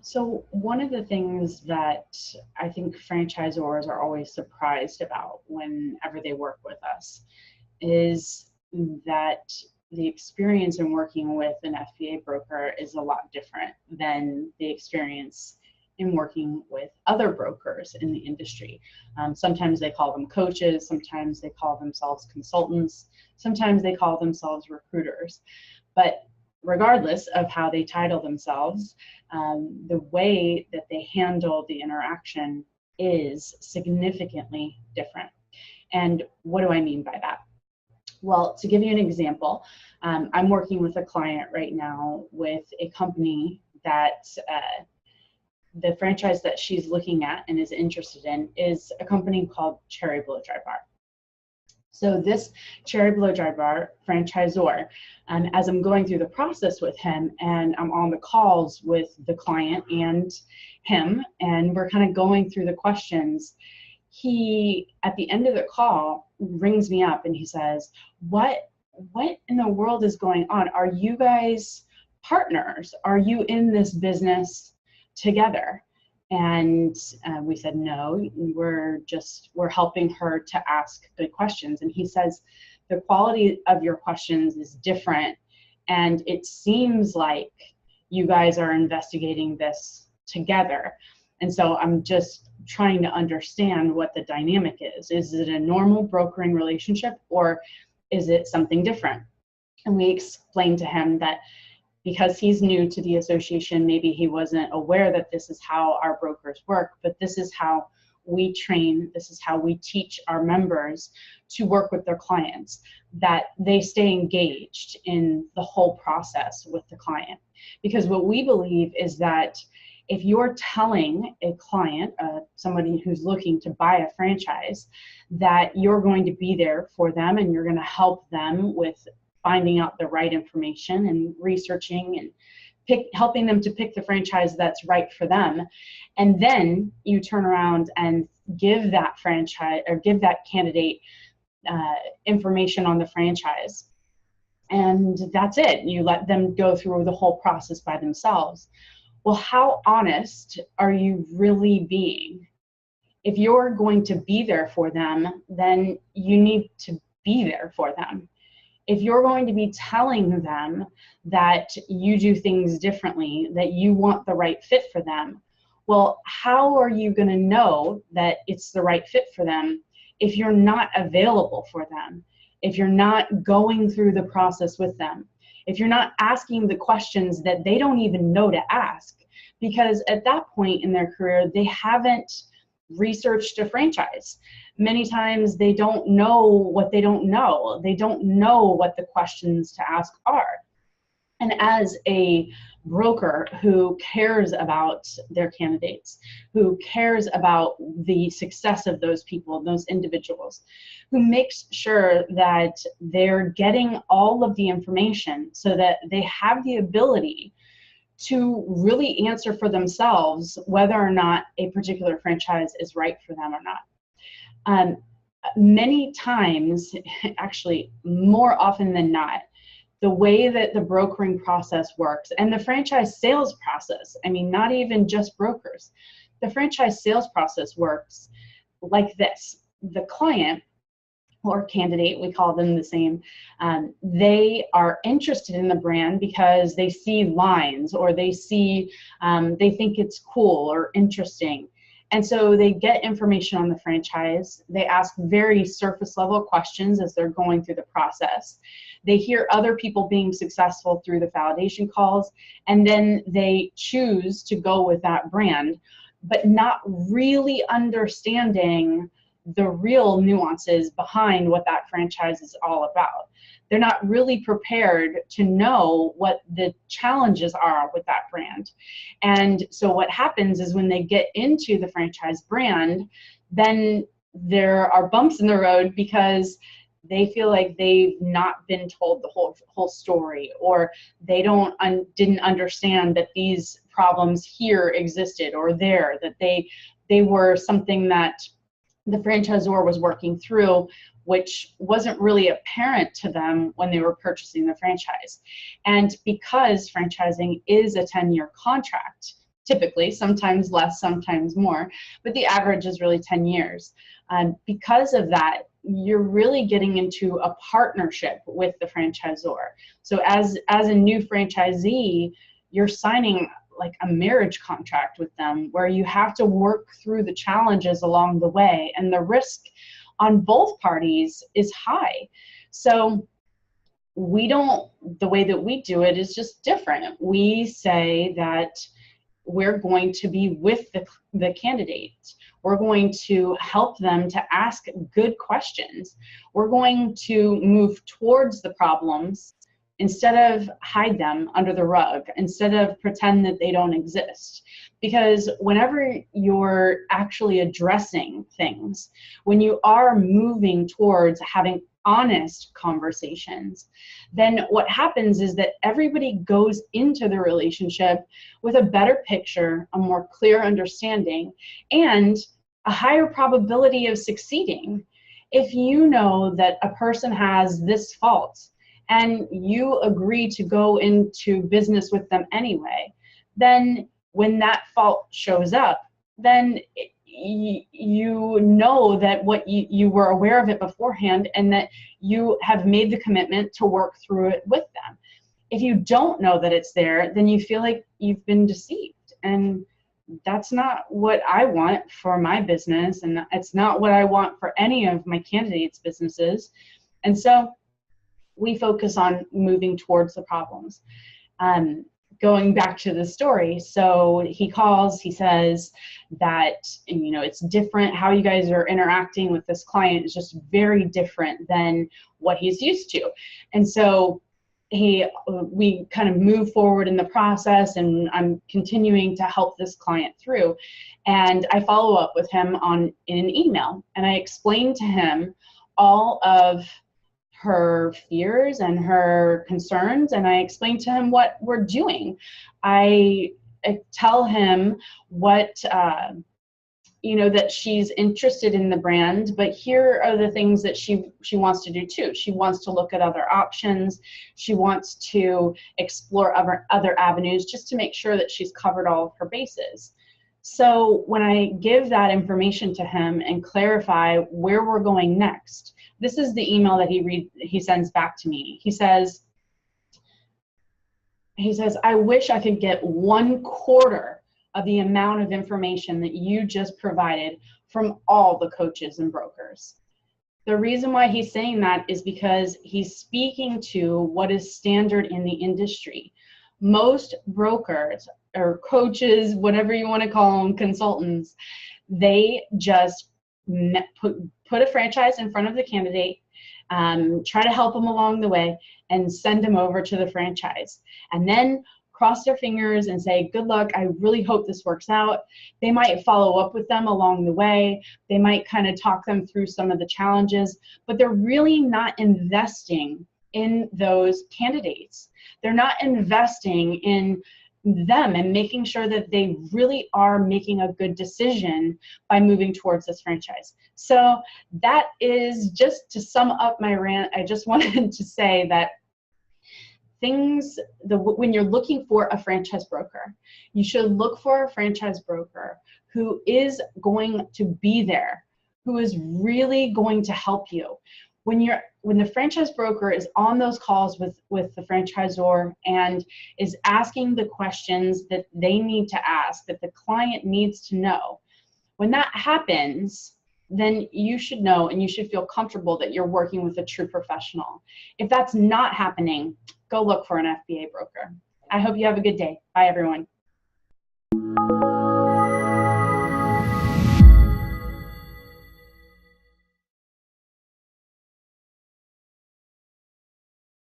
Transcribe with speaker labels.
Speaker 1: So one of the things that I think franchisors are always surprised about whenever they work with us is that the experience in working with an FBA broker is a lot different than the experience in working with other brokers in the industry. Sometimes they call them coaches, sometimes they call themselves consultants, sometimes they call themselves recruiters. But regardless of how they title themselves, the way that they handle the interaction is significantly different. And what do I mean by that? Well, to give you an example, I'm working with a client right now with a company that the franchise that she's looking at and is interested in is a company called Cherry Blow Dry Bar. So this Cherry Blow Dry Bar franchisor, as I'm going through the process with him and I'm on the calls with the client and him, and we're kind of going through the questions, he, at the end of the call, rings me up and he says, what in the world is going on? Are you guys partners? Are you in this business together? And we said, no, we're helping her to ask good questions. And he says, the quality of your questions is different. And it seems like you guys are investigating this together. And so I'm just trying to understand what the dynamic is. Is it a normal brokering relationship or is it something different? And we explained to him that because he's new to the association, maybe he wasn't aware that this is how our brokers work, but this is how we train, this is how we teach our members to work with their clients, that they stay engaged in the whole process with the client. Because what we believe is that if you're telling a client, somebody who's looking to buy a franchise, that you're going to be there for them and you're going to help them with finding out the right information and researching and helping them to pick the franchise that's right for them. And then you turn around and give that franchise or give that candidate information on the franchise. And that's it. You let them go through the whole process by themselves. Well, how honest are you really being? If you're going to be there for them, then you need to be there for them. If you're going to be telling them that you do things differently, that you want the right fit for them, well, how are you going to know that it's the right fit for them if you're not available for them, if you're not going through the process with them, if you're not asking the questions that they don't even know to ask? Because at that point in their career, they haven't researched a franchise. Many times they don't know what they don't know. They don't know what the questions to ask are. And as a broker who cares about their candidates, who cares about the success of those people, those individuals, who makes sure that they're getting all of the information so that they have the ability to really answer for themselves whether or not a particular franchise is right for them or not. Many times, actually more often than not, the way that the brokering process works and the franchise sales process, I mean, not even just brokers, the franchise sales process works like this. The client or candidate, we call them the same, they are interested in the brand because they see lines or they see, they think it's cool or interesting. And so they get information on the franchise. They ask very surface level questions as they're going through the process. They hear other people being successful through the validation calls, and then they choose to go with that brand, but not really understanding the real nuances behind what that franchise is all about. They're not really prepared to know what the challenges are with that brand. And so what happens is when they get into the franchise brand, then there are bumps in the road because they feel like they've not been told the whole story, or they didn't understand that these problems here existed or there, that they were something that the franchisor was working through, which wasn't really apparent to them when they were purchasing the franchise. And because franchising is a 10-year contract, typically, sometimes less, sometimes more, but the average is really 10 years. Because of that, you're really getting into a partnership with the franchisor. So as a new franchisee, you're signing like a marriage contract with them where you have to work through the challenges along the way, and the risk on both parties is high. So the way that we do it is just different. We say that we're going to be with the candidates. We're going to help them to ask good questions. We're going to move towards the problems instead of hide them under the rug, instead of pretend that they don't exist. Because whenever you're actually addressing things, when you are moving towards having honest conversations, then what happens is that everybody goes into the relationship with a better picture, a more clear understanding, and a higher probability of succeeding. If you know that a person has this fault and you agree to go into business with them anyway, then when that fault shows up, then you know that what you were aware of it beforehand, and that you have made the commitment to work through it with them. If you don't know that it's there, then you feel like you've been deceived, and that's not what I want for my business, and it's not what I want for any of my candidates' businesses. And so we focus on moving towards the problems. Going back to the story, so he calls, he says that, you know, it's different, how you guys are interacting with this client is just very different than what he's used to. And so we kind of move forward in the process, and I'm continuing to help this client through. And I follow up with him in an email, and I explain to him all of her fears and her concerns, and I explain to him what we're doing. I tell him what, that she's interested in the brand, but here are the things that she wants to do too. She wants to look at other options. She wants to explore other avenues, just to make sure that she's covered all of her bases. So when I give that information to him and clarify where we're going next, this is the email that he sends back to me. He says, I wish I could get 1/4 of the amount of information that you just provided from all the coaches and brokers. The reason why he's saying that is because he's speaking to what is standard in the industry. Most brokers or coaches, whatever you want to call them, consultants, they just put a franchise in front of the candidate, try to help them along the way, and send them over to the franchise. And then cross their fingers and say, good luck, I really hope this works out. They might follow up with them along the way. They might kind of talk them through some of the challenges, but they're really not investing in those candidates. They're not investing in them and making sure that they really are making a good decision by moving towards this franchise. So that is just to sum up my rant. I just wanted to say that when you're looking for a franchise broker, you should look for a franchise broker who is going to be there, who is really going to help you. When the franchise broker is on those calls with the franchisor and is asking the questions that they need to ask, that the client needs to know, when that happens, then you should know and you should feel comfortable that you're working with a true professional. If that's not happening, go look for an FBA broker. I hope you have a good day. Bye, everyone.